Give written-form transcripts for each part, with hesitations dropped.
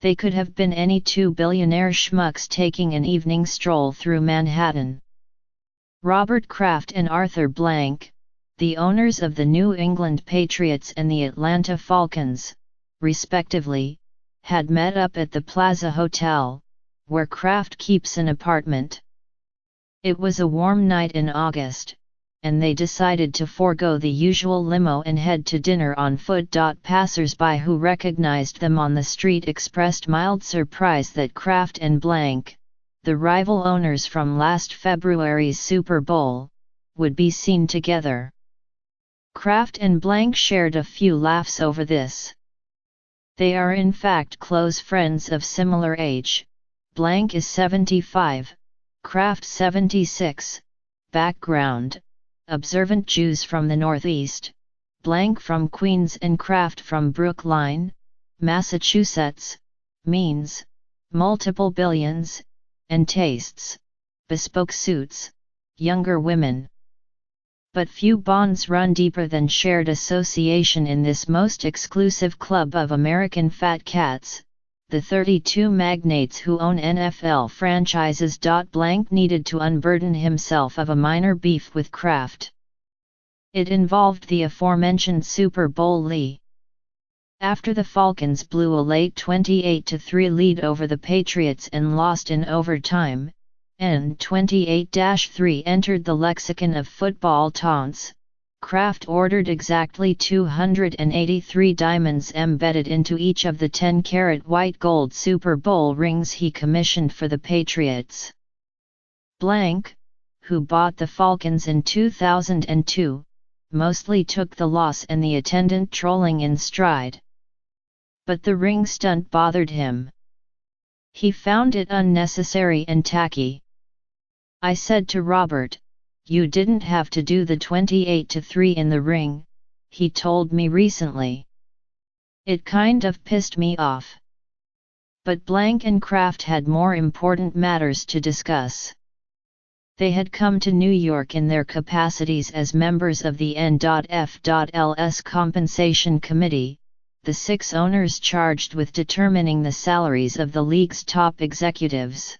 They could have been any two billionaire schmucks taking an evening stroll through Manhattan. Robert Kraft and Arthur Blank, the owners of the New England Patriots and the Atlanta Falcons, respectively, had met up at the Plaza Hotel, where Kraft keeps an apartment. It was a warm night in August, and they decided to forego the usual limo and head to dinner on foot. Passers-by who recognized them on the street expressed mild surprise that Kraft and Blank, the rival owners from last February's Super Bowl, would be seen together. Kraft and Blank shared a few laughs over this. They are in fact close friends of similar age. Blank is 75, Kraft 76. Background: observant Jews from the Northeast, Blank from Queens and Kraft from Brookline, Massachusetts. Means: multiple billions, and tastes: bespoke suits, younger women. But few bonds run deeper than shared association in this most exclusive club of American fat cats, the 32 magnates who own NFL franchises. Blank needed to unburden himself of a minor beef with Kraft. It involved the aforementioned Super Bowl Lee. After the Falcons blew a late 28-3 lead over the Patriots and lost in overtime, N28-3 entered the lexicon of football taunts. Kraft ordered exactly 283 diamonds embedded into each of the 10-carat white gold Super Bowl rings he commissioned for the Patriots. Blank, who bought the Falcons in 2002, mostly took the loss and the attendant trolling in stride. But the ring stunt bothered him. He found it unnecessary and tacky. "I said to Robert, 'You didn't have to do the 28-3 in the ring,' he told me recently. It kind of pissed me off." But Blank and Kraft had more important matters to discuss. They had come to New York in their capacities as members of the N.F.L.'s Compensation Committee, the 6 owners charged with determining the salaries of the league's top executives.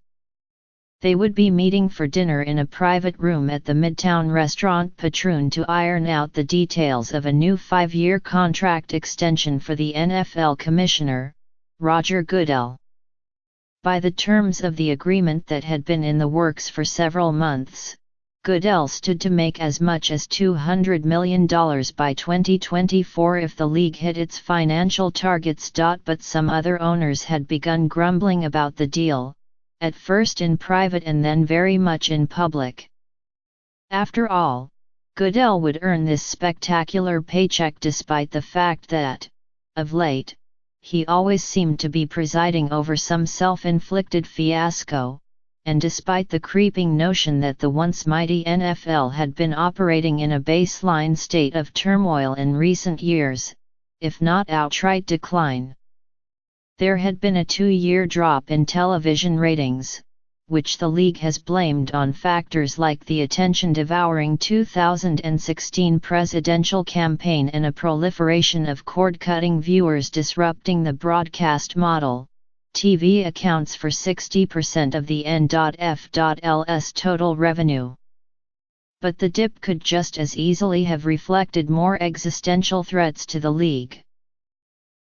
They would be meeting for dinner in a private room at the Midtown restaurant Patroon to iron out the details of a new 5-year contract extension for the NFL commissioner, Roger Goodell. By the terms of the agreement that had been in the works for several months, Goodell stood to make as much as $200 million by 2024 if the league hit its financial targets. But some other owners had begun grumbling about the deal, at first in private and then very much in public. After all, Goodell would earn this spectacular paycheck despite the fact that, of late, he always seemed to be presiding over some self-inflicted fiasco, and despite the creeping notion that the once mighty NFL had been operating in a baseline state of turmoil in recent years, if not outright decline. There had been a 2-year drop in television ratings, which the league has blamed on factors like the attention-devouring 2016 presidential campaign and a proliferation of cord-cutting viewers disrupting the broadcast model. TV accounts for 60% of the N.F.L's total revenue. But the dip could just as easily have reflected more existential threats to the league.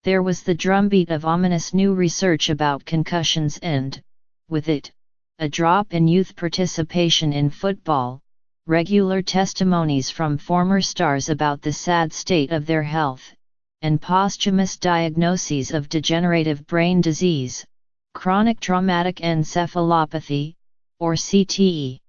There was the drumbeat of ominous new research about concussions and, with it, a drop in youth participation in football, regular testimonies from former stars about the sad state of their health, and posthumous diagnoses of degenerative brain disease, chronic traumatic encephalopathy, or CTE.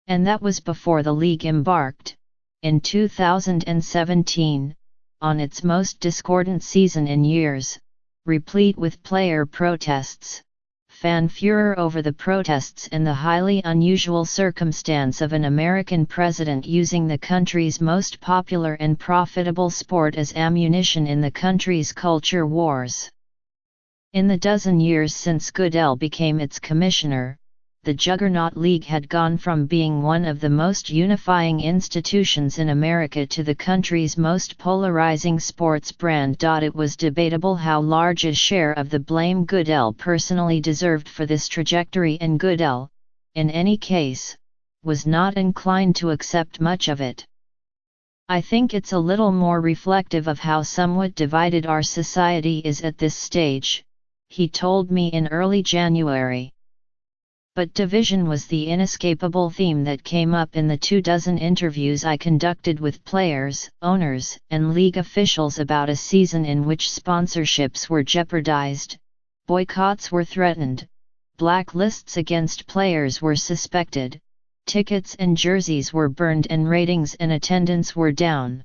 And that was before the league embarked, in 2017, on its most discordant season in years, replete with player protests, fan furor over the protests and the highly unusual circumstance of an American president using the country's most popular and profitable sport as ammunition in the country's culture wars. In the dozen years since Goodell became its commissioner, the the juggernaut league had gone from being one of the most unifying institutions in America to the country's most polarizing sports brand. It was debatable how large a share of the blame Goodell personally deserved for this trajectory, and Goodell, in any case, was not inclined to accept much of it. I think it's a little more reflective of how somewhat divided our society is at this stage, he told me in early January. But division was the inescapable theme that came up in the 24 interviews I conducted with players, owners, and league officials about a season in which sponsorships were jeopardized, boycotts were threatened, blacklists against players were suspected, tickets and jerseys were burned, and ratings and attendance were down.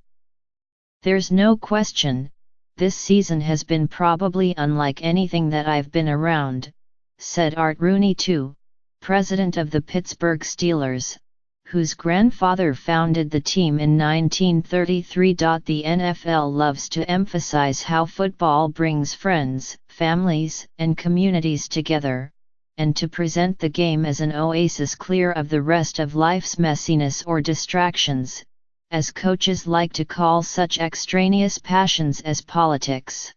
There's no question, this season has been probably unlike anything that I've been around, said Art Rooney II, president of the Pittsburgh Steelers, whose grandfather founded the team in 1933. The NFL loves to emphasize how football brings friends, families, and communities together, and to present the game as an oasis clear of the rest of life's messiness or distractions, as coaches like to call such extraneous passions as politics.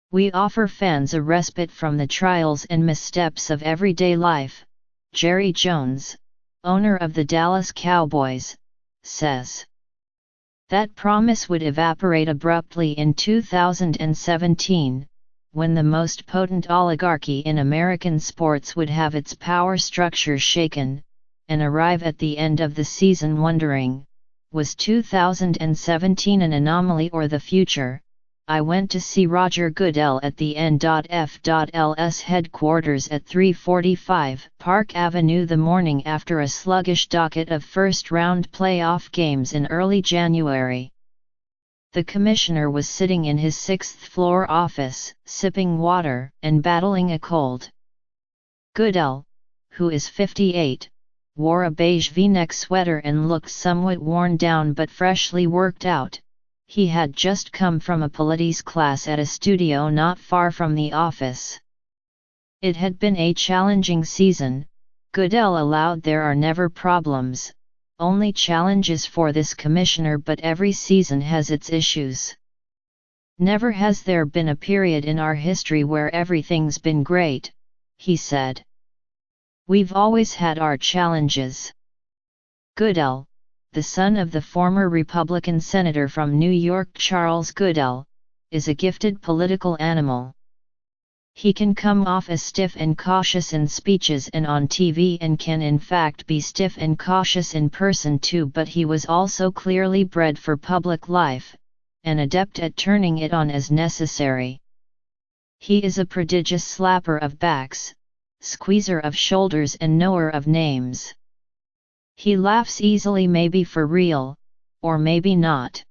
We offer fans a respite from the trials and missteps of everyday life, Jerry Jones, owner of the Dallas Cowboys, says. That promise would evaporate abruptly in 2017, when the most potent oligarchy in American sports would have its power structure shaken, and arrive at the end of the season wondering, was 2017 an anomaly or the future? I went to see Roger Goodell at the N.F.L's headquarters at 345 Park Avenue the morning after a sluggish docket of first-round playoff games in early January. The commissioner was sitting in his sixth-floor office, sipping water and battling a cold. Goodell, who is 58, wore a beige V-neck sweater and looked somewhat worn down but freshly worked out. He had just come from a Pilates class at a studio not far from the office. It had been a challenging season, Goodell allowed. There are never problems, only challenges for this commissioner, but every season has its issues. Never has there been a period in our history where everything's been great, he said. We've always had our challenges. Goodell, the son of the former Republican senator from New York Charles Goodell, is a gifted political animal. He can come off as stiff and cautious in speeches and on TV, and can in fact be stiff and cautious in person too, but he was also clearly bred for public life, and adept at turning it on as necessary. He is a prodigious slapper of backs, squeezer of shoulders and knower of names. He laughs easily, maybe for real, or maybe not.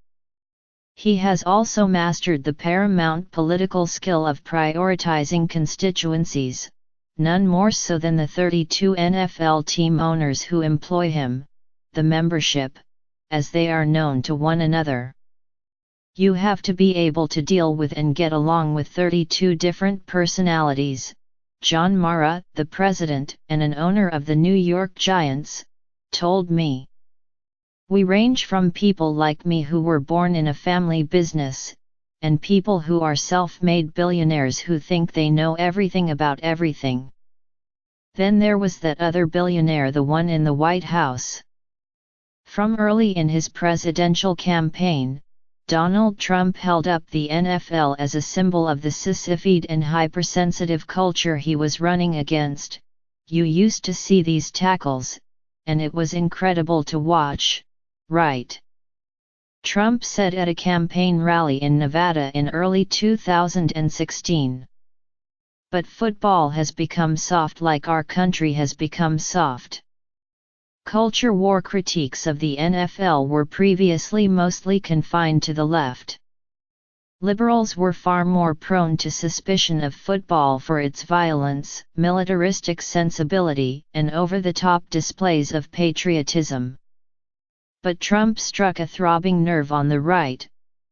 He has also mastered the paramount political skill of prioritizing constituencies, none more so than the 32 NFL team owners who employ him, the membership, as they are known to one another. You have to be able to deal with and get along with 32 different personalities. John Mara, the president and an owner of the New York Giants, told me. We range from people like me who were born in a family business, and people who are self-made billionaires who think they know everything about everything. Then there was that other billionaire, the one in the White House. From early in his presidential campaign, Donald Trump held up the NFL as a symbol of the sissified and hypersensitive culture he was running against. You used to see these tackles, and it was incredible to watch, right? Trump said at a campaign rally in Nevada in early 2016. But football has become soft like our country has become soft. Culture war critiques of the NFL were previously mostly confined to the left. Liberals were far more prone to suspicion of football for its violence, militaristic sensibility, and over-the-top displays of patriotism. But Trump struck a throbbing nerve on the right,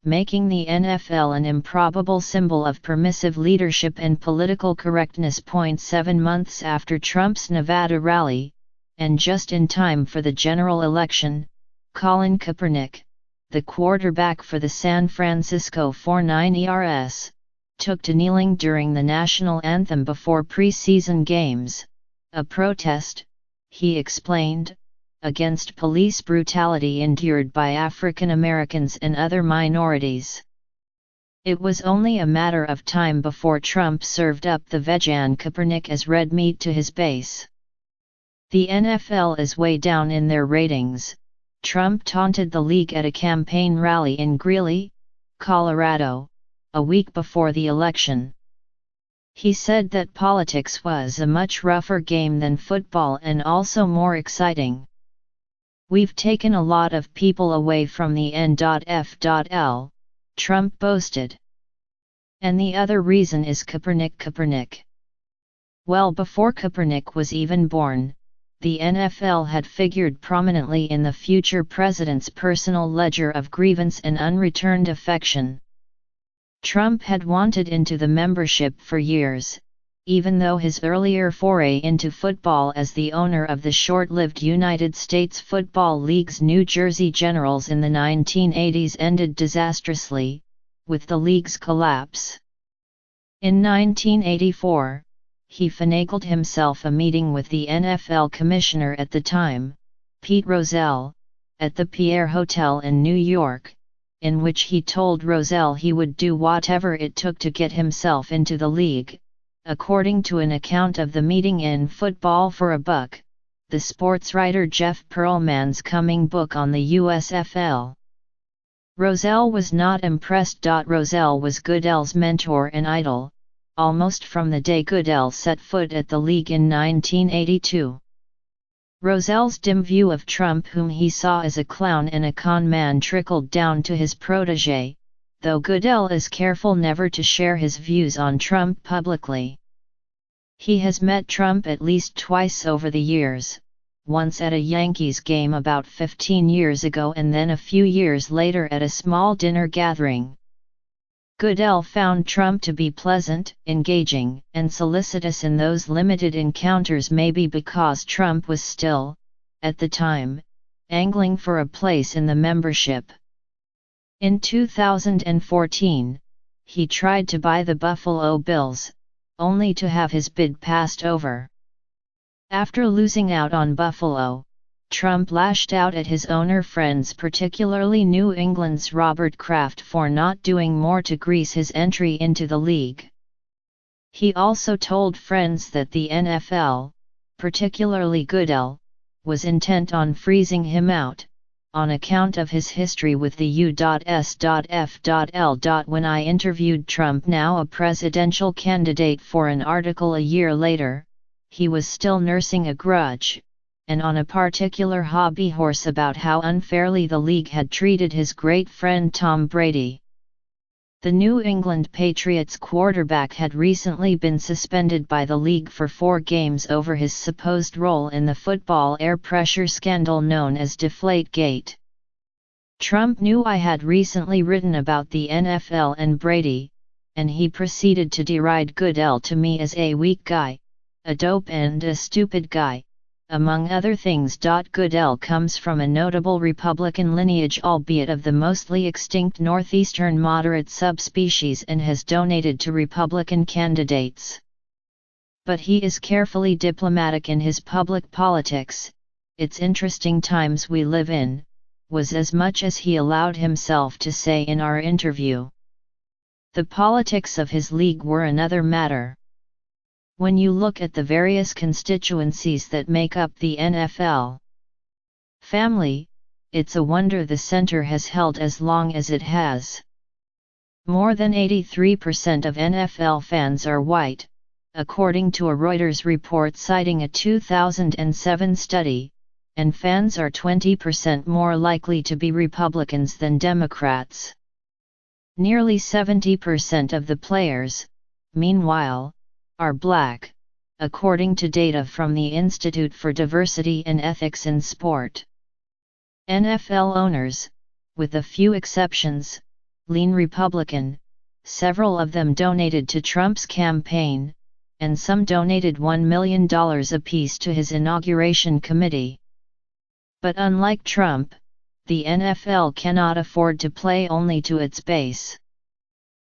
making the NFL an improbable symbol of permissive leadership and political correctness. 7 months after Trump's Nevada rally, and just in time for the general election, Colin Kaepernick, the quarterback for the San Francisco 49ers, took to kneeling during the national anthem before preseason games, a protest, he explained, against police brutality endured by African Americans and other minorities. It was only a matter of time before Trump served up the vegan Kaepernick as red meat to his base. The NFL is way down in their ratings, Trump taunted the league at a campaign rally in Greeley, Colorado, a week before the election. He said that politics was a much rougher game than football and also more exciting. "We've taken a lot of people away from the N.F.L., Trump boasted. And the other reason is Kaepernick. Well, before Kaepernick was even born, the NFL had figured prominently in the future president's personal ledger of grievance and unreturned affection. Trump had wanted into the membership for years, even though his earlier foray into football as the owner of the short-lived United States Football League's New Jersey Generals in the 1980s ended disastrously, with the league's collapse. In 1984, he finagled himself a meeting with the NFL commissioner at the time, Pete Rozelle, at the Pierre Hotel in New York, in which he told Rozelle he would do whatever it took to get himself into the league, according to an account of the meeting in Football for a Buck, the sports writer Jeff Pearlman's coming book on the USFL. Rozelle was not impressed. Rozelle was Goodell's mentor and idol, almost from the day Goodell set foot at the league in 1982. Rozelle's dim view of Trump, whom he saw as a clown and a con man, trickled down to his protege, though Goodell is careful never to share his views on Trump publicly. He has met Trump at least twice over the years, once at a Yankees game about 15 years ago and then a few years later at a small dinner gathering. Goodell found Trump to be pleasant, engaging, and solicitous in those limited encounters, maybe because Trump was still, at the time, angling for a place in the membership. In 2014, he tried to buy the Buffalo Bills, only to have his bid passed over. After losing out on Buffalo, Trump lashed out at his owner friends, particularly New England's Robert Kraft, for not doing more to grease his entry into the league. He also told friends that the NFL, particularly Goodell, was intent on freezing him out, on account of his history with the U.S.F.L. When I interviewed Trump, now a presidential candidate, for an article a year later, he was still nursing a grudge, and on a particular hobby horse, about how unfairly the league had treated his great friend Tom Brady. The New England Patriots quarterback had recently been suspended by the league for 4 games over his supposed role in the football air pressure scandal known as Deflategate. Trump knew I had recently written about the NFL and Brady, and he proceeded to deride Goodell to me as a weak guy, a dope and a stupid guy, among other things. Goodell comes from a notable Republican lineage, albeit of the mostly extinct northeastern moderate subspecies, and has donated to Republican candidates. But he is carefully diplomatic in his public politics. "It's interesting times we live in," was as much as he allowed himself to say in our interview. The politics of his league were another matter. When you look at the various constituencies that make up the NFL family, it's a wonder the center has held as long as it has. More than 83% of NFL fans are white, according to a Reuters report citing a 2007 study, and fans are 20% more likely to be Republicans than Democrats. Nearly 70% of the players, meanwhile, are black, according to data from the Institute for Diversity and Ethics in Sport. NFL owners, with a few exceptions, lean Republican, several of them donated to Trump's campaign, and some donated $1 million apiece to his inauguration committee. But unlike Trump, the NFL cannot afford to play only to its base.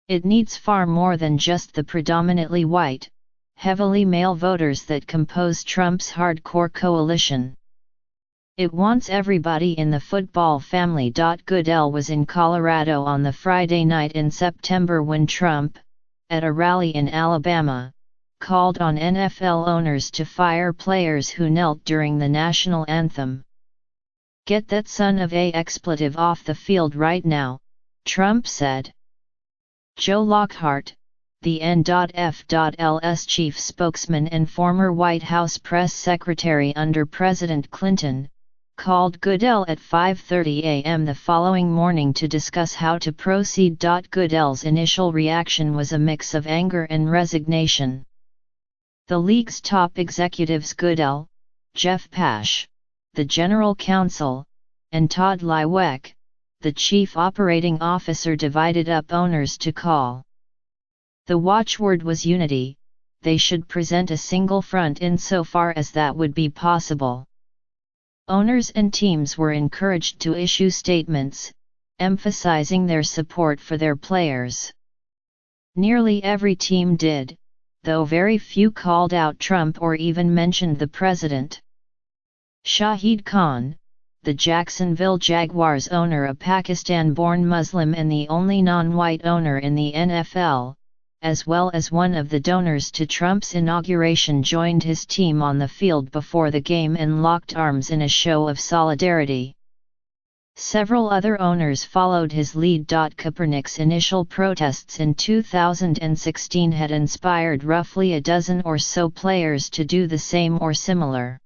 It needs far more than just the predominantly white, heavily male voters that compose Trump's hardcore coalition. It wants everybody in the football family. Goodell was in Colorado on the Friday night in September when Trump, at a rally in Alabama, called on NFL owners to fire players who knelt during the national anthem. "Get that son of a expletive off the field right now," Trump said. Joe Lockhart, the N.F.L's chief spokesman and former White House press secretary under President Clinton, called Goodell at 5:30 a.m. the following morning to discuss how to proceed. Goodell's initial reaction was a mix of anger and resignation. The league's top executives, Goodell, Jeff Pash, the general counsel, and Todd Lywek, the chief operating officer, divided up owners to call. The watchword was unity. They should present a single front insofar as that would be possible. Owners and teams were encouraged to issue statements, emphasizing their support for their players. Nearly every team did, though very few called out Trump or even mentioned the president. Shahid Khan, the Jacksonville Jaguars owner, a Pakistan-born Muslim and the only non-white owner in the NFL, as well as one of the donors to Trump's inauguration, joined his team on the field before the game and locked arms in a show of solidarity. Several other owners followed his lead. Kaepernick's initial protests in 2016 had inspired roughly a dozen or so players to do the same or similar.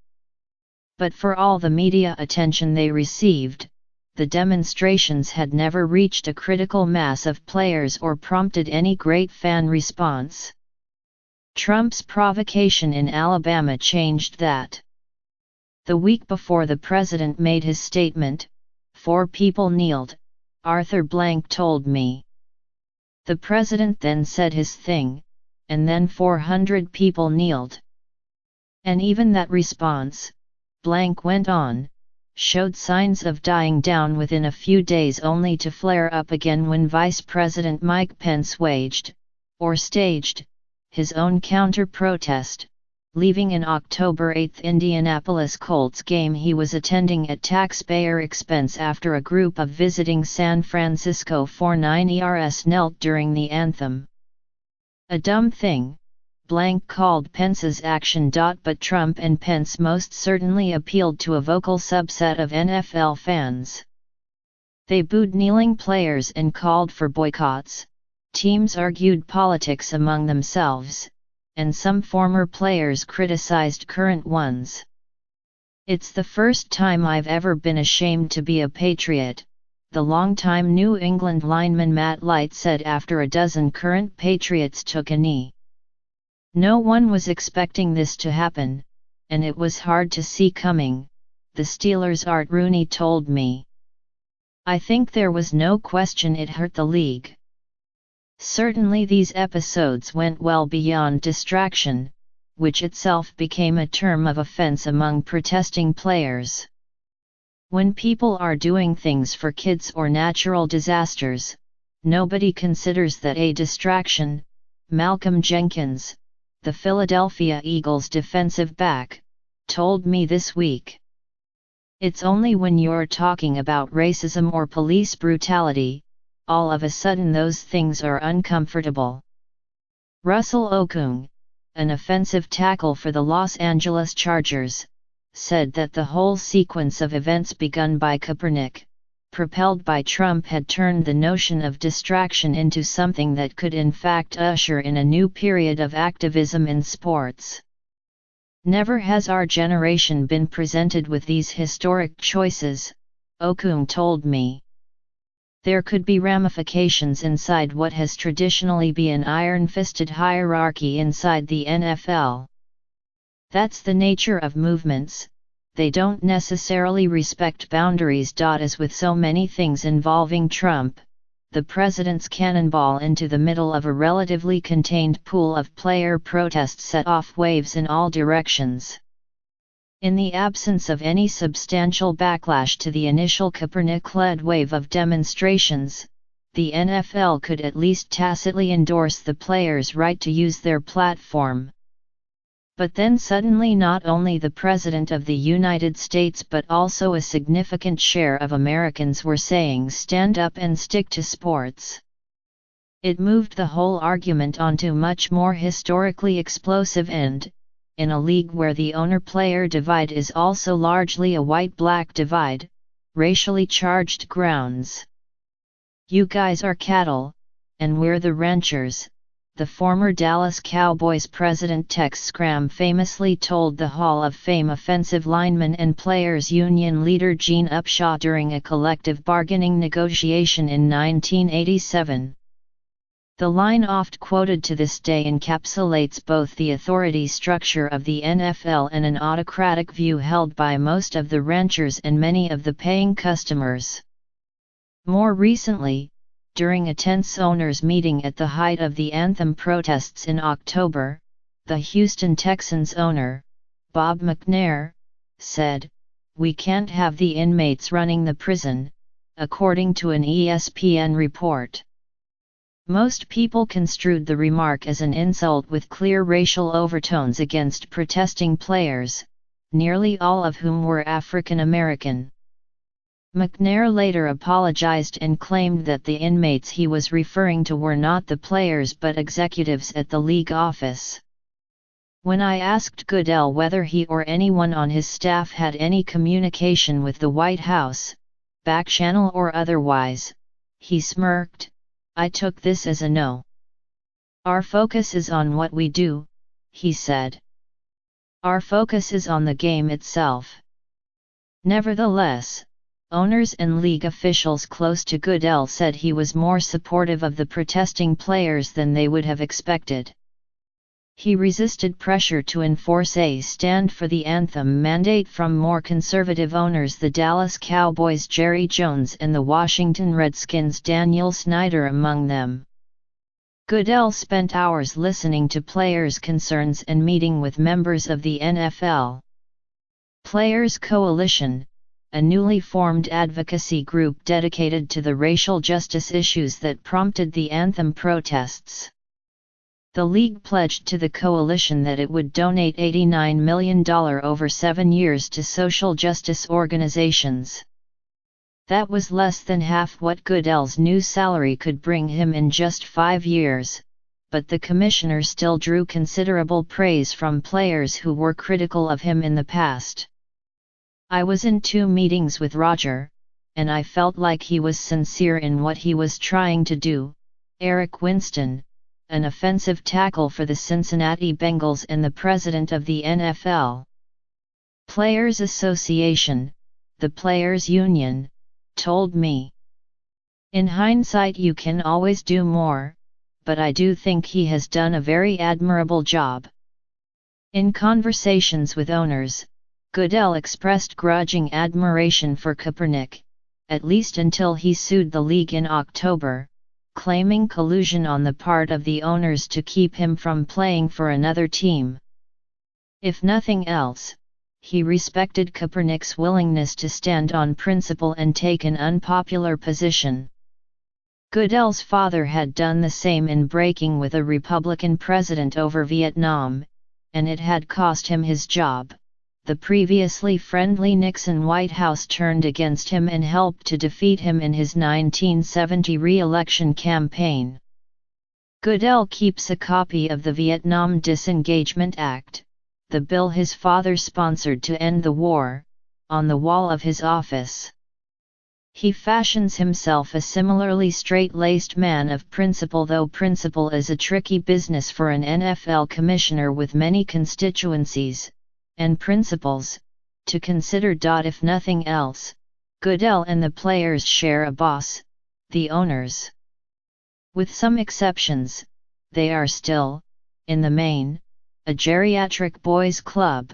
But for all the media attention they received, the demonstrations had never reached a critical mass of players or prompted any great fan response. Trump's provocation in Alabama changed that. The week before the president made his statement, 4 people kneeled, Arthur Blank told me. The president then said his thing, and then 400 people kneeled. And even that response, Blank went on, showed signs of dying down within a few days, only to flare up again when Vice President Mike Pence waged, or staged, his own counter-protest, leaving an October 8 Indianapolis Colts game he was attending at taxpayer expense after a group of visiting San Francisco 49ers knelt during the anthem. A dumb thing, Blank called Pence's action. But Trump and Pence most certainly appealed to a vocal subset of NFL fans. They booed kneeling players and called for boycotts. Teams argued politics among themselves, and some former players criticized current ones. "It's the first time I've ever been ashamed to be a Patriot," the longtime New England lineman Matt Light said after a dozen current Patriots took a knee. "No one was expecting this to happen, and it was hard to see coming," the Steelers' Art Rooney told me. "I think there was no question it hurt the league." Certainly these episodes went well beyond distraction, which itself became a term of offense among protesting players. When people are doing things for kids or natural disasters, nobody considers that a distraction, Malcolm Jenkins, the Philadelphia Eagles defensive back, told me this week. "It's only when you're talking about racism or police brutality, all of a sudden those things are uncomfortable." Russell Okung, an offensive tackle for the Los Angeles Chargers, said that the whole sequence of events begun by Kaepernick, propelled by Trump, had turned the notion of distraction into something that could in fact usher in a new period of activism in sports. "Never has our generation been presented with these historic choices," Okung told me. "There could be ramifications inside what has traditionally been an iron-fisted hierarchy inside the NFL. That's the nature of movements. They don't necessarily respect boundaries. As with so many things involving Trump, the president's cannonball into the middle of a relatively contained pool of player protests set off waves in all directions. In the absence of any substantial backlash to the initial Kaepernick-led wave of demonstrations, the NFL could at least tacitly endorse the players' right to use their platform. But then suddenly not only the President of the United States but also a significant share of Americans were saying stand up and stick to sports. It moved the whole argument onto much more historically explosive end, in a league where the owner-player divide is also largely a white-black divide, racially charged grounds. "You guys are cattle, and we're the ranchers," the former Dallas Cowboys president Tex Schramm famously told the Hall of Fame offensive lineman and players union leader Gene Upshaw during a collective bargaining negotiation in 1987. The line oft quoted to this day encapsulates both the authority structure of the NFL and an autocratic view held by most of the ranchers and many of the paying customers. More recently, during a tense owners' meeting at the height of the anthem protests in October, the Houston Texans owner, Bob McNair, said, "We can't have the inmates running the prison," according to an ESPN report. Most people construed the remark as an insult with clear racial overtones against protesting players, nearly all of whom were African American. McNair later apologized and claimed that the inmates he was referring to were not the players but executives at the league office. When I asked Goodell whether he or anyone on his staff had any communication with the White House, backchannel or otherwise, he smirked, "I took this as a no. Our focus is on what we do," he said. "Our focus is on the game itself." Nevertheless, owners and league officials close to Goodell said he was more supportive of the protesting players than they would have expected. He resisted pressure to enforce a stand for the anthem mandate from more conservative owners, the Dallas Cowboys' Jerry Jones and the Washington Redskins' Daniel Snyder among them. Goodell spent hours listening to players' concerns and meeting with members of the NFL Players Coalition, a newly formed advocacy group dedicated to the racial justice issues that prompted the anthem protests. The league pledged to the coalition that it would donate $89 million over 7 years to social justice organizations. That was less than half what Goodell's new salary could bring him in just 5 years, but the commissioner still drew considerable praise from players who were critical of him in the past. "I was in 2 meetings with Roger, and I felt like he was sincere in what he was trying to do," Eric Winston, an offensive tackle for the Cincinnati Bengals and the president of the NFL Players Association, the Players Union, told me. "In hindsight you can always do more, but I do think he has done a very admirable job." In conversations with owners, Goodell expressed grudging admiration for Kaepernick, at least until he sued the league in October, claiming collusion on the part of the owners to keep him from playing for another team. If nothing else, he respected Kaepernick's willingness to stand on principle and take an unpopular position. Goodell's father had done the same in breaking with a Republican president over Vietnam, and it had cost him his job. The previously friendly Nixon White House turned against him and helped to defeat him in his 1970 re-election campaign. Goodell keeps a copy of the Vietnam Disengagement Act, the bill his father sponsored to end the war, on the wall of his office. He fashions himself a similarly straight-laced man of principle, though principle is a tricky business for an NFL commissioner with many constituencies and principles to consider. If nothing else, Goodell and the players share a boss, the owners. With some exceptions, they are still, in the main, a geriatric boys' club,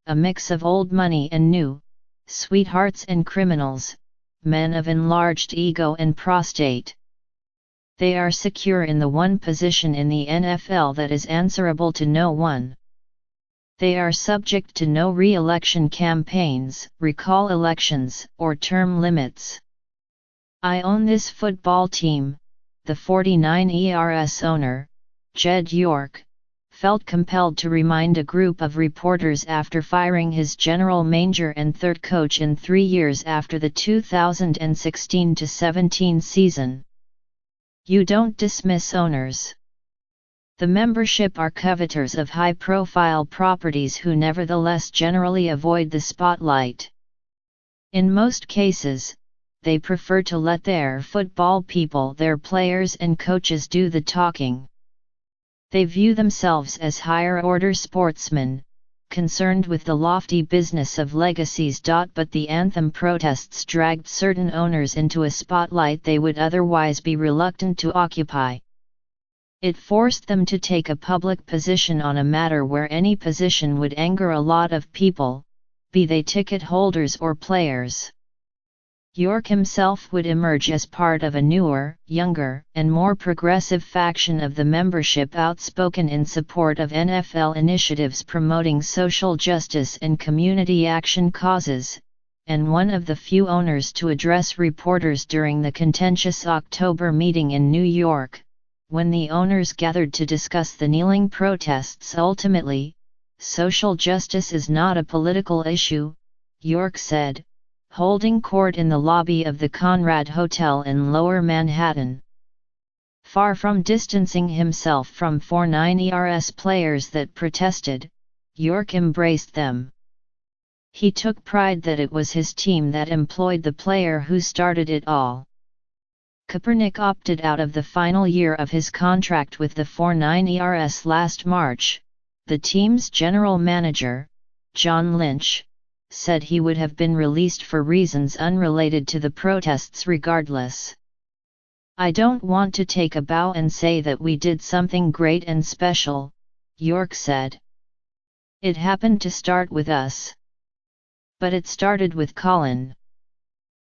a mix of old money and new, sweethearts and criminals, men of enlarged ego and prostate. They are secure in the one position in the NFL that is answerable to no one. They are subject to no re-election campaigns, recall elections, or term limits. I own this football team, the 49ers owner, Jed York, felt compelled to remind a group of reporters after firing his general manager and third coach in 3 years after the 2016-17 season. You don't dismiss owners. The membership are coveters of high-profile properties who nevertheless generally avoid the spotlight. In most cases, they prefer to let their football people, their players and coaches, do the talking. They view themselves as higher-order sportsmen, concerned with the lofty business of legacies. But the anthem protests dragged certain owners into a spotlight they would otherwise be reluctant to occupy. It forced them to take a public position on a matter where any position would anger a lot of people, be they ticket holders or players. York himself would emerge as part of a newer, younger, and more progressive faction of the membership, outspoken in support of NFL initiatives promoting social justice and community action causes, and one of the few owners to address reporters during the contentious October meeting in New York, when the owners gathered to discuss the kneeling protests. Ultimately, social justice is not a political issue, York said, holding court in the lobby of the Conrad Hotel in Lower Manhattan. Far from distancing himself from 49ers players that protested, York embraced them. He took pride that it was his team that employed the player who started it all. Kaepernick opted out of the final year of his contract with the 49ers last March. The team's general manager, John Lynch, said he would have been released for reasons unrelated to the protests regardless. I don't want to take a bow and say that we did something great and special, York said. It happened to start with us. But it started with Colin.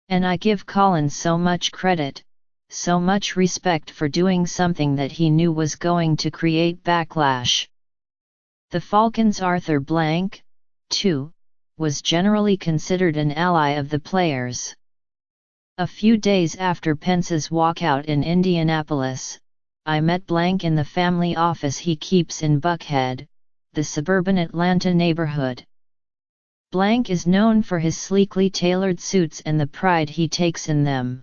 And I give Colin so much credit, so much respect for doing something that he knew was going to create backlash. The Falcons' Arthur Blank, too, was generally considered an ally of the players. A few days after Pence's walkout in Indianapolis, I met Blank in the family office he keeps in Buckhead, the suburban Atlanta neighborhood. Blank is known for his sleekly tailored suits and the pride he takes in them.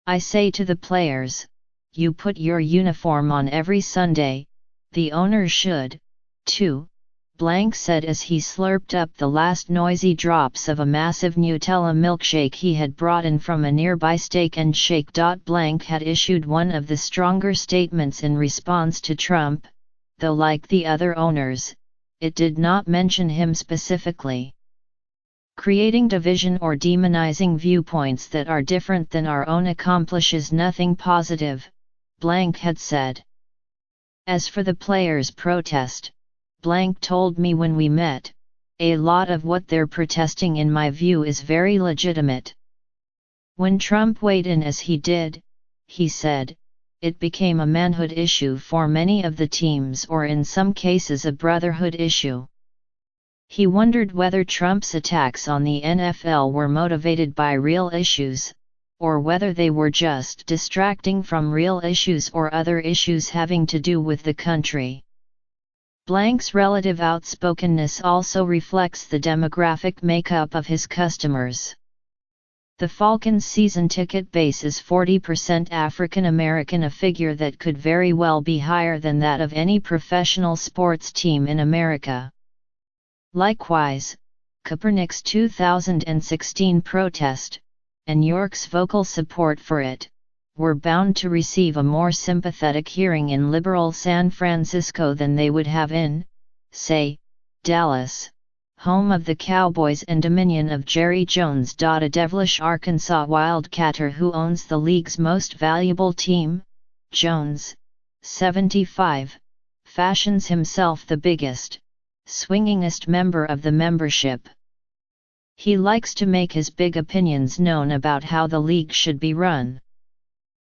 I say to the players, you put your uniform on every Sunday, the owners should, too, Blank said as he slurped up the last noisy drops of a massive Nutella milkshake he had brought in from a nearby Steak and Shake. Blank had issued one of the stronger statements in response to Trump, though like the other owners, it did not mention him specifically. Creating division or demonizing viewpoints that are different than our own accomplishes nothing positive, Blank had said. As for the players' protest, Blank told me when we met, a lot of what they're protesting in my view is very legitimate. When Trump weighed in as he did, he said, it became a manhood issue for many of the teams, or in some cases a brotherhood issue. He wondered whether Trump's attacks on the NFL were motivated by real issues, or whether they were just distracting from real issues or other issues having to do with the country. Blank's relative outspokenness also reflects the demographic makeup of his customers. The Falcons' season ticket base is 40% African American, a figure that could very well be higher than that of any professional sports team in America. Likewise, Kaepernick's 2016 protest, and York's vocal support for it, were bound to receive a more sympathetic hearing in liberal San Francisco than they would have in, say, Dallas, home of the Cowboys and dominion of Jerry Jones. A devilish Arkansas Wildcatter who owns the league's most valuable team, Jones, 75, fashions himself the biggest, swingingest member of the membership. He likes to make his big opinions known about how the league should be run.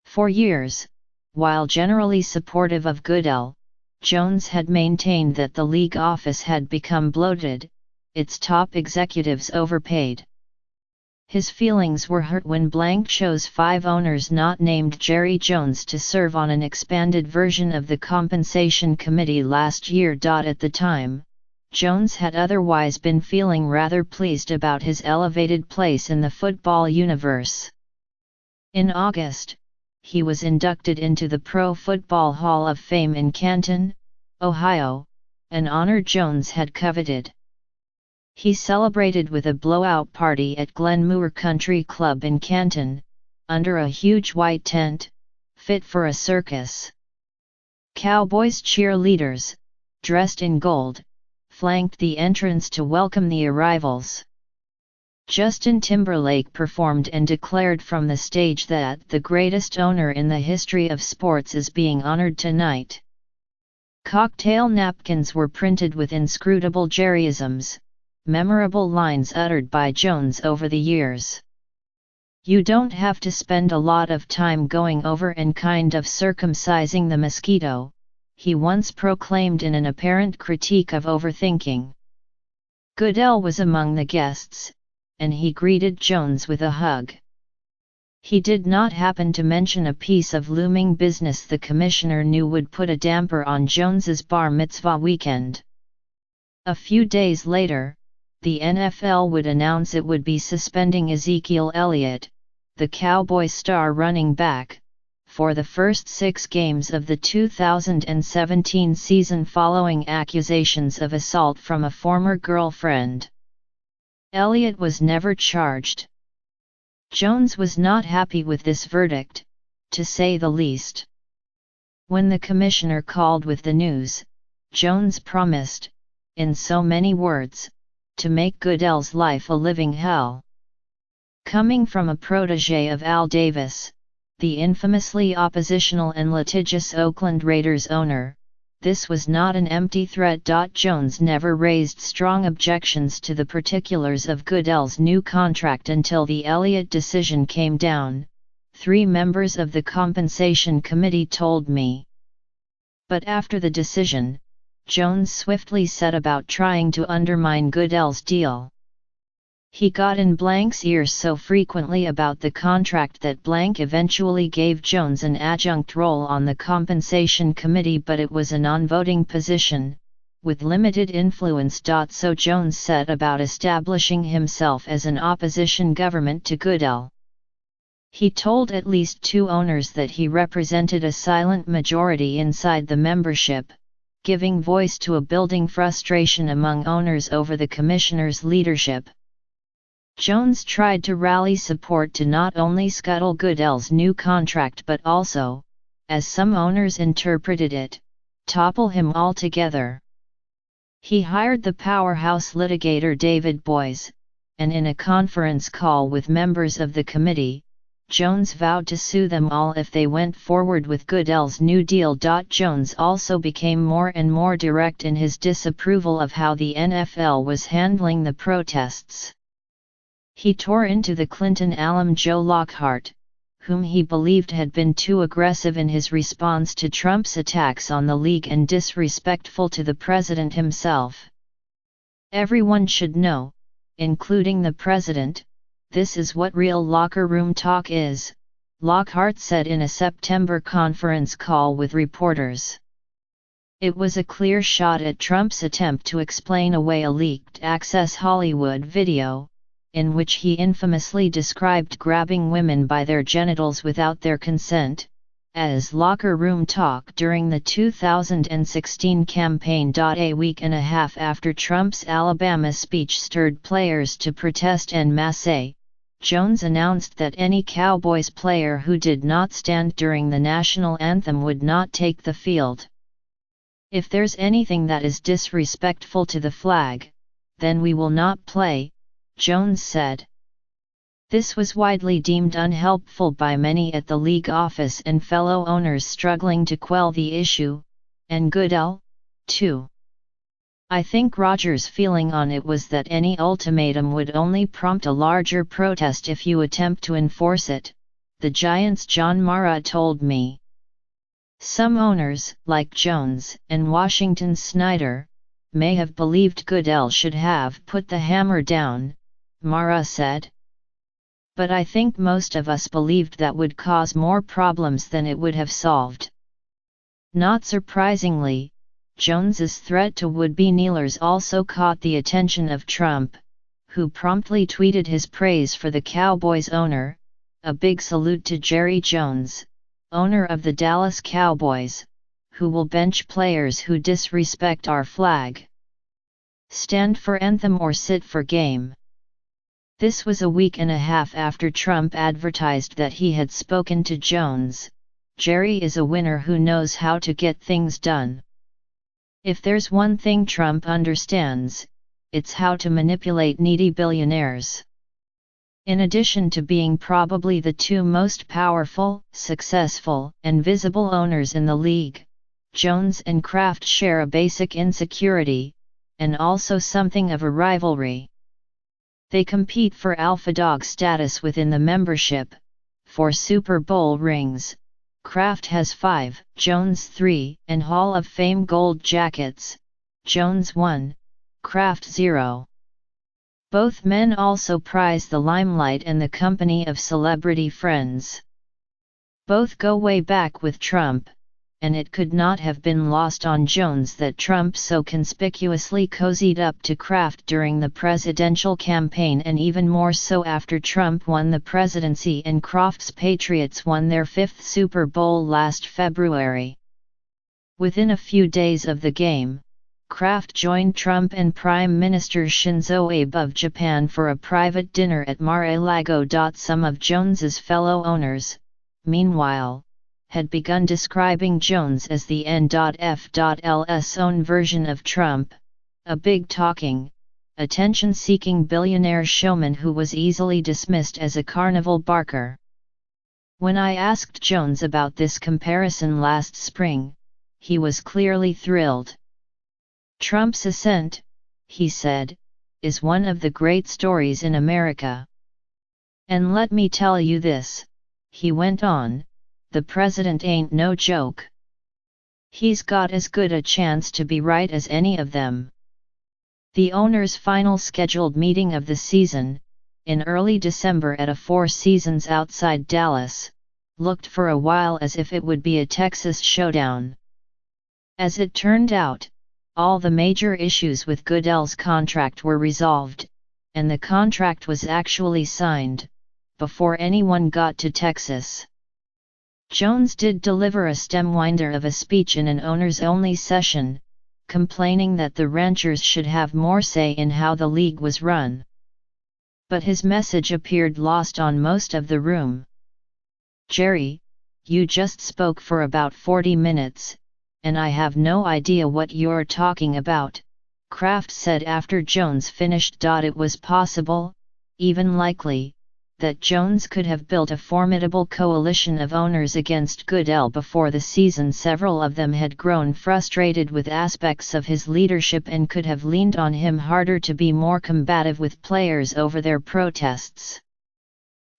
For years, While generally supportive of Goodell, Jones had maintained that the league office had become bloated, its top executives overpaid. His feelings were hurt when blank chose 5 owners not named Jerry Jones to serve on an expanded version of the compensation committee last year. At the time, Jones had otherwise been feeling rather pleased about his elevated place in the football universe. In August, he was inducted into the Pro Football Hall of Fame in Canton, Ohio, an honor Jones had coveted. He celebrated with a blowout party at Glenmoor Country Club in Canton, under a huge white tent, fit for a circus. Cowboys cheerleaders, dressed in gold, flanked the entrance to welcome the arrivals. Justin Timberlake performed and declared from the stage that the greatest owner in the history of sports is being honored tonight. Cocktail napkins were printed with inscrutable Jerryisms, memorable lines uttered by Jones over the years. "You don't have to spend a lot of time going over and kind of circumcising the mosquito," he once proclaimed in an apparent critique of overthinking. Goodell was among the guests, and he greeted Jones with a hug. He did not happen to mention a piece of looming business the commissioner knew would put a damper on Jones's bar mitzvah weekend. A few days later, the NFL would announce it would be suspending Ezekiel Elliott, the Cowboy star running back, for the first 6 games of the 2017 season following accusations of assault from a former girlfriend. Elliott was never charged. Jones was not happy with this verdict, to say the least. When the commissioner called with the news, Jones promised, in so many words, to make Goodell's life a living hell. Coming from a protege of Al Davis, the infamously oppositional and litigious Oakland Raiders owner, this was not an empty threat. Jones never raised strong objections to the particulars of Goodell's new contract until the Elliott decision came down, 3 members of the compensation committee told me. But after the decision, Jones swiftly set about trying to undermine Goodell's deal. He got in blank's ears so frequently about the contract that blank eventually gave Jones an adjunct role on the compensation committee, but it was a non-voting position, with limited influence. So Jones set about establishing himself as an opposition government to Goodell. He told at least 2 owners that he represented a silent majority inside the membership, giving voice to a building frustration among owners over the commissioner's leadership. Jones tried to rally support to not only scuttle Goodell's new contract but also, as some owners interpreted it, topple him altogether. He hired the powerhouse litigator David Boies, and in a conference call with members of the committee, Jones vowed to sue them all if they went forward with Goodell's New Deal. Jones also became more and more direct in his disapproval of how the NFL was handling the protests. He tore into the Clinton alum Joe Lockhart, whom he believed had been too aggressive in his response to Trump's attacks on the league and disrespectful to the president himself. "Everyone should know, including the president, this is what real locker room talk is," Lockhart said in a September conference call with reporters. It was a clear shot at Trump's attempt to explain away a leaked Access Hollywood video, in which he infamously described grabbing women by their genitals without their consent, as locker room talk during the 2016 campaign. A week and a half after Trump's Alabama speech stirred players to protest en masse, Jones announced that any Cowboys player who did not stand during the national anthem would not take the field. "If there's anything that is disrespectful to the flag, then we will not play," Jones said. This was widely deemed unhelpful by many at the league office and fellow owners struggling to quell the issue, and Goodell, too. "I think Rogers' feeling on it was that any ultimatum would only prompt a larger protest if you attempt to enforce it," the Giants' John Mara told me. Some owners, like Jones and Washington Snyder, may have believed Goodell should have put the hammer down, Mara said. But I think most of us believed that would cause more problems than it would have solved. Not surprisingly, Jones's threat to would-be kneelers also caught the attention of Trump, who promptly tweeted his praise for the Cowboys owner, a big salute to Jerry Jones, owner of the Dallas Cowboys, who will bench players who disrespect our flag. Stand for anthem or sit for game. This was a week and a half after Trump advertised that he had spoken to Jones. Jerry is a winner who knows how to get things done. If there's one thing Trump understands, it's how to manipulate needy billionaires. In addition to being probably the two most powerful, successful, and visible owners in the league, Jones and Kraft share a basic insecurity, and also something of a rivalry. They compete for alpha dog status within the membership. For Super Bowl rings, Kraft has 5, Jones 3, and Hall of Fame gold jackets, Jones 1, Kraft 0. Both men also prize the limelight and the company of celebrity friends. Both go way back with Trump, and it could not have been lost on Jones that Trump so conspicuously cozied up to Kraft during the presidential campaign, and even more so after Trump won the presidency and Kraft's Patriots won their 5th Super Bowl last February. Within a few days of the game, Kraft joined Trump and Prime Minister Shinzo Abe of Japan for a private dinner at Mar-a-Lago. Some of Jones's fellow owners, meanwhile, had begun describing Jones as the N.F.L's own version of Trump, a big-talking, attention-seeking billionaire showman who was easily dismissed as a carnival barker. When I asked Jones about this comparison last spring, he was clearly thrilled. Trump's ascent, he said, is one of the great stories in America. And let me tell you this, he went on, the president ain't no joke. He's got as good a chance to be right as any of them. The owners' final scheduled meeting of the season, in early December at a Four Seasons outside Dallas, looked for a while as if it would be a Texas showdown. As it turned out, all the major issues with Goodell's contract were resolved, and the contract was actually signed, before anyone got to Texas. Jones did deliver a stemwinder of a speech in an owners-only session, complaining that the ranchers should have more say in how the league was run. But his message appeared lost on most of the room. Jerry, you just spoke for about 40 minutes, and I have no idea what you're talking about, Kraft said after Jones finished. It was possible, even likely, that Jones could have built a formidable coalition of owners against Goodell before the season. Several of them had grown frustrated with aspects of his leadership and could have leaned on him harder to be more combative with players over their protests.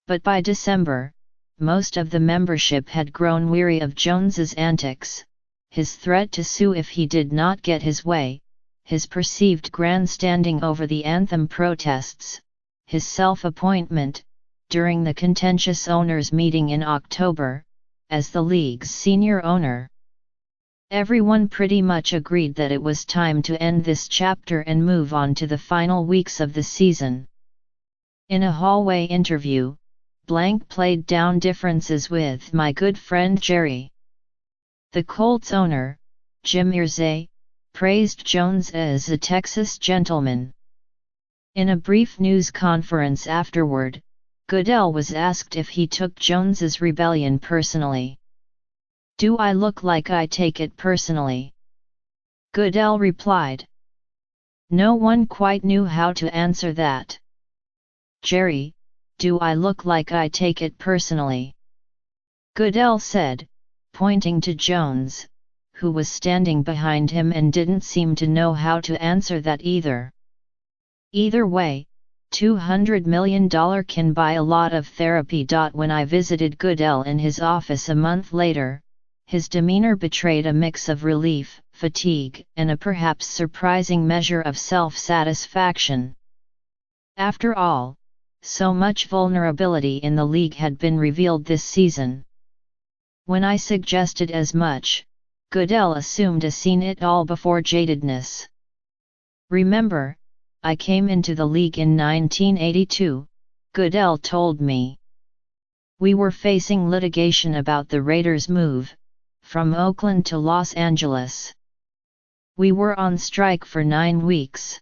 But by December, most of the membership had grown weary of Jones's antics, his threat to sue if he did not get his way, his perceived grandstanding over the anthem protests, his self-appointment, during the contentious owners' meeting in October, as the league's senior owner. Everyone pretty much agreed that it was time to end this chapter and move on to the final weeks of the season. In a hallway interview, Blank played down differences with my good friend Jerry. The Colts owner, Jim Irsay, praised Jones as a Texas gentleman. In a brief news conference afterward, Goodell was asked if he took Jones's rebellion personally. "Do I look like I take it personally?" Goodell replied. No one quite knew how to answer that. "Jerry, do I look like I take it personally?" Goodell said, pointing to Jones, who was standing behind him and didn't seem to know how to answer that either. Either way, $200 million can buy a lot of therapy. When I visited Goodell in his office a month later, his demeanor betrayed a mix of relief, fatigue, and a perhaps surprising measure of self-satisfaction. After all, so much vulnerability in the league had been revealed this season. When I suggested as much, Goodell assumed a seen-it-all before jadedness. "Remember, I came into the league in 1982, Goodell told me. We were facing litigation about the Raiders' move from Oakland to Los Angeles. We were on strike for 9 weeks.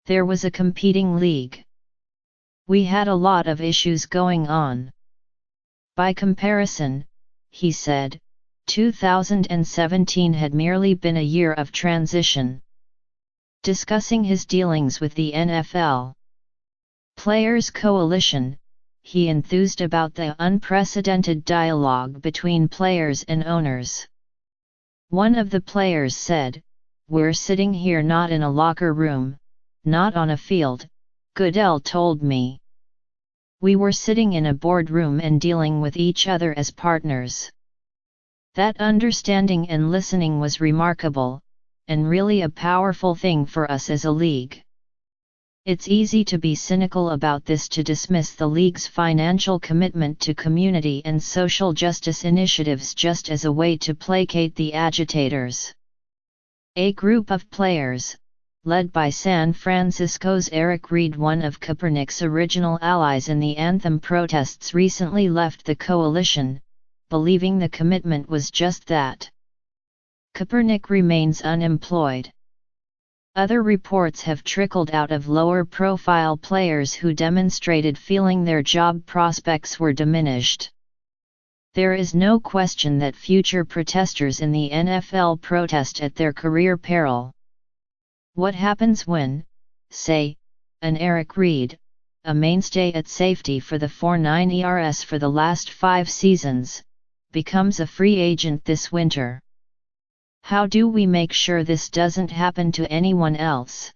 There was a competing league. We had a lot of issues going on. By comparison," he said, 2017 had merely been a year of transition. Discussing his dealings with the NFL Players Coalition, he enthused about the unprecedented dialogue between players and owners. One of the players said, "We're sitting here not in a locker room, not on a field," Goodell told me. "We were sitting in a boardroom and dealing with each other as partners." That understanding and listening was remarkable, and really a powerful thing for us as a league. It's easy to be cynical about this, to dismiss the league's financial commitment to community and social justice initiatives just as a way to placate the agitators. A group of players, led by San Francisco's Eric Reid, one of Kaepernick's original allies in the anthem protests, recently left the coalition, believing the commitment was just that. Kaepernick remains unemployed. Other reports have trickled out of lower-profile players who demonstrated feeling their job prospects were diminished. There is no question that future protesters in the NFL protest at their career peril. What happens when, say, an Eric Reid, a mainstay at safety for the 4.9 ERS for the last 5 seasons, becomes a free agent this winter? How do we make sure this doesn't happen to anyone else?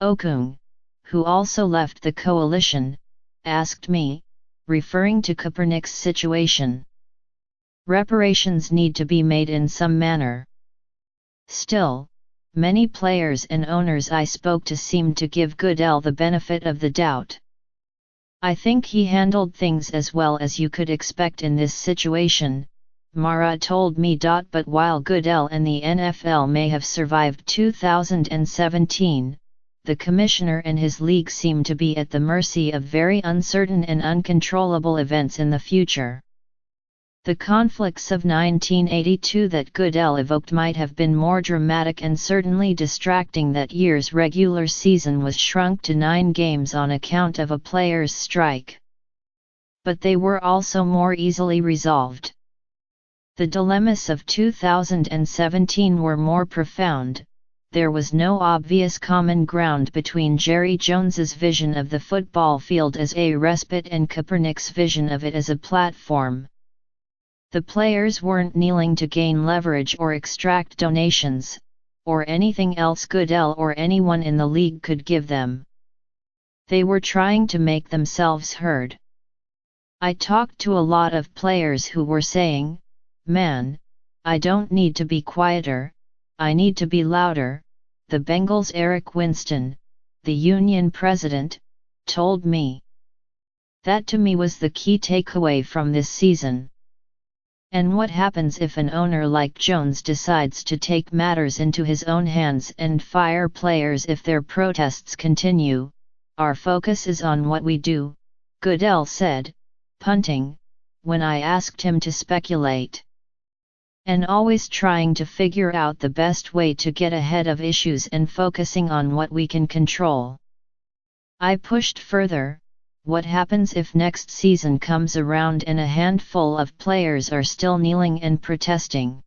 Okung, who also left the coalition, asked me, referring to Kaepernick's situation. Reparations need to be made in some manner. Still, many players and owners I spoke to seemed to give Goodell the benefit of the doubt. "I think he handled things as well as you could expect in this situation," Mara told me. But while Goodell and the NFL may have survived 2017, the commissioner and his league seem to be at the mercy of very uncertain and uncontrollable events in the future. The conflicts of 1982 that Goodell evoked might have been more dramatic and certainly distracting. That year's regular season was shrunk to 9 games on account of a players' strike. But they were also more easily resolved. The dilemmas of 2017 were more profound. There was no obvious common ground between Jerry Jones's vision of the football field as a respite and Kaepernick's vision of it as a platform. The players weren't kneeling to gain leverage or extract donations, or anything else Goodell or anyone in the league could give them. They were trying to make themselves heard. I talked to a lot of players who were saying, "Man, I don't need to be quieter, I need to be louder," the Bengals' Eric Winston, the union president, told me. That to me was the key takeaway from this season. And what happens if an owner like Jones decides to take matters into his own hands and fire players if their protests continue? "Our focus is on what we do," Goodell said, punting, when I asked him to speculate. "And always trying to figure out the best way to get ahead of issues and focusing on what we can control." I pushed further. What happens if next season comes around and a handful of players are still kneeling and protesting?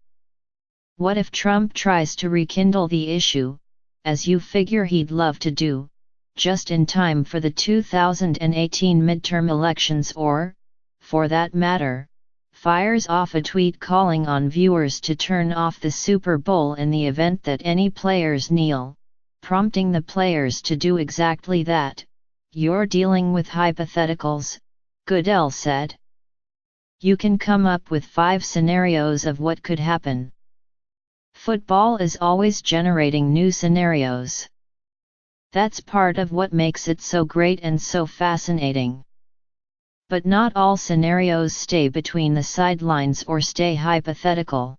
What if Trump tries to rekindle the issue, as you figure he'd love to do, just in time for the 2018 midterm elections, or, for that matter, fires off a tweet calling on viewers to turn off the Super Bowl in the event that any players kneel, prompting the players to do exactly that? "You're dealing with hypotheticals," Goodell said. You can come up with 5 scenarios of what could happen. Football is always generating new scenarios. That's part of what makes it so great and so fascinating. But not all scenarios stay between the sidelines or stay hypothetical.